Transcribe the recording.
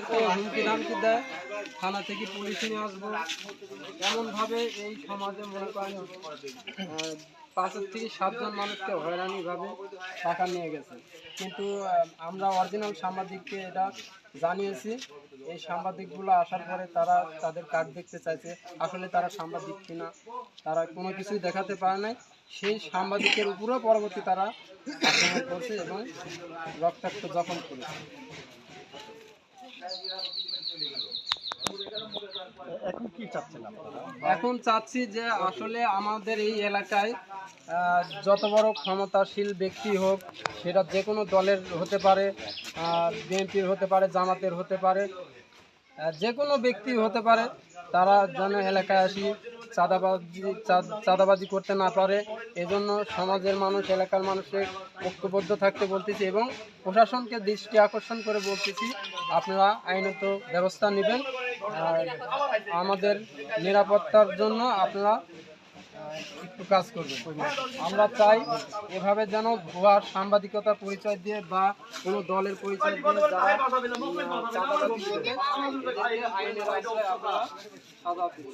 হুমকি ধামকি দেয়, থানা থেকে পুলিশ নিয়ে আসবো, এমনভাবে এই সমাজে মনে করেন 5 থেকে 7 জন মানুষকে হয়রানিভাবে টাকা নিয়ে গেছে। কিন্তু আমরা অরিজিনাল সাংবাদিককে এটা জানিয়েছি। এই সাংবাদিকগুলো আসার পরে তারা তাদের কার্ড দেখতে চাইছে, আসলে তারা সাংবাদিক কিনা তারা কোনো কিছুই দেখাতে পারে নাই। সেই সাংবাদিকের উপরেও পরবর্তী তারা আক্রমণ করছে এবং রক্তাক্ত জখম করেছে। এখন কি চাচ্ছেন আপনারা? এখন চাচ্ছি যে আসলে আমাদের এই এলাকায় যত বড় ক্ষমতাশীল ব্যক্তি হোক, সেটা যে কোনো দলের হতে পারে, বিএনপির হতে পারে, জামাতের হতে পারে, যে কোনো ব্যক্তি হতে পারে, তারা যেন এলাকায় আসি চাঁদাবাজি করতে না পারে, এজন্য সমাজের মানুষ, এলাকার মানুষের ঐক্যবদ্ধ থাকতে বলতেছি এবং প্রশাসনকে দৃষ্টি আকর্ষণ করে বলতেছি আপনারা আইনত ব্যবস্থা নেবেন। আর আমাদের নিরাপত্তার জন্য আপনারা একটু কাজ করবেন। আমরা চাই এভাবে যেন ভুয়া সাংবাদিকতা পরিচয় দিয়ে বা কোনো দলের পরিচয় দিয়ে যারা চাঁদাবাজি করে এদেরকে আইনের আশ্রয় আপনারা সাজা দিন।